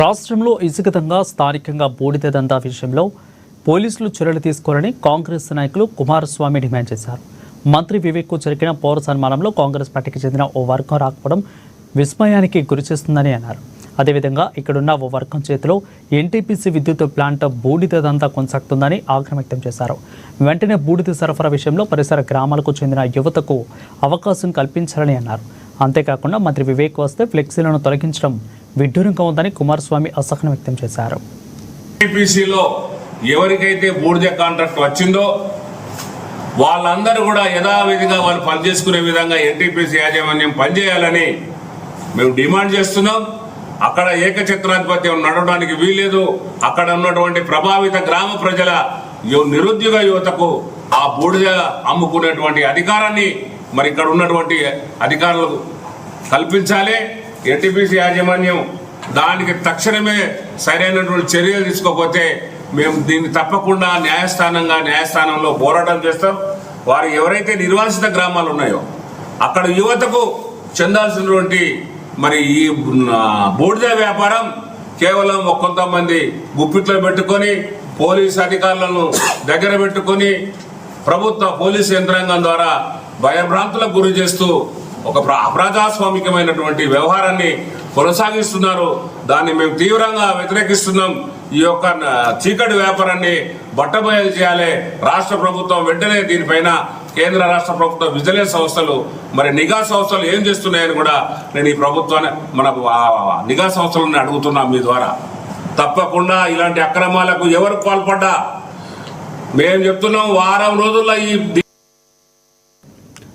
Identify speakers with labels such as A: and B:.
A: రాష్ట్రంలో ఇసుకతంగా స్థానికంగా బూడిద దందా విషయంలో పోలీసులు చర్యలు తీసుకోవాలని కాంగ్రెస్ నాయకులు కుమారస్వామి డిమాండ్ చేశారు. మంత్రి వివేక్కు జరిగిన పౌర సన్మానంలో కాంగ్రెస్ పార్టీకి చెందిన ఓ వర్గం రాకపోవడం విస్మయానికి గురిచేస్తుందని అన్నారు. అదేవిధంగా ఇక్కడున్న ఓ వర్గం చేతిలో ఎన్టీపీసీ విద్యుత్ ప్లాంట్ బూడిద దందా కొనసాగుతుందని ఆగ్రహం వ్యక్తం చేశారు. వెంటనే బూడిద సరఫరా విషయంలో పరిసర గ్రామాలకు చెందిన యువతకు అవకాశం కల్పించాలని అన్నారు. అంతేకాకుండా మంత్రి వివేక్ వస్తే ఫ్లెక్సీలను తొలగించడం విడ్డూరంగా ఉందని కుమారస్వామి అసహనం వ్యక్తం చేశారు.
B: ఎన్టీపీసీలో ఎవరికైతే బూడిద కాంట్రాక్ట్ వచ్చిందో వాళ్ళందరూ కూడా యథావిధిగా వాళ్ళు పనిచేసుకునే విధంగా ఎన్టీపీసీ యాజమాన్యం పనిచేయాలని మేము డిమాండ్ చేస్తున్నాం. అక్కడ ఏకఛత్రాధిపత్యం నడవడానికి వీల్లేదు. అక్కడ ఉన్నటువంటి ప్రభావిత గ్రామ ప్రజల నిరుద్యోగ యువతకు ఆ బూడిద అమ్ముకునేటువంటి అధికారాన్ని మరి ఇక్కడ ఉన్నటువంటి అధికారులు కల్పించాలి. ఎన్టీపీసీ యాజమాన్యం దానికి తక్షణమే సరైనటువంటి చర్యలు తీసుకోకపోతే మేము దీన్ని తప్పకుండా న్యాయస్థానంలో పోరాటం చేస్తాం. వారు ఎవరైతే నిర్వాసిత గ్రామాలు ఉన్నాయో అక్కడ యువతకు చెందాల్సినటువంటి మరి ఈ బూడిద వ్యాపారం కేవలం కొంతమంది గుప్పిట్లో పెట్టుకొని పోలీసు అధికారులను దగ్గర పెట్టుకొని ప్రభుత్వ పోలీసు యంత్రాంగం ద్వారా భయభ్రాంతులకు గురి చేస్తూ ఒక అప్రజాస్వామికమైనటువంటి వ్యవహారాన్ని కొనసాగిస్తున్నారు. దాన్ని మేము తీవ్రంగా వ్యతిరేకిస్తున్నాం. ఈ యొక్క చీకటి వ్యాపారాన్ని బట్టబయలు చేయాలి. రాష్ట్ర ప్రభుత్వం వెంటనే దీనిపైన కేంద్ర రాష్ట్ర ప్రభుత్వ విజిలెన్స్ సంస్థలు మరి నిఘా సంస్థలు ఏం చేస్తున్నాయని కూడా నేను ఈ ప్రభుత్వాన్ని మన నిఘా సంస్థలను అడుగుతున్నాం. మీ ద్వారా తప్పకుండా ఇలాంటి అక్రమాలకు ఎవరు పాల్పడ్డా మేము చెప్తున్నాం వారం రోజుల్లో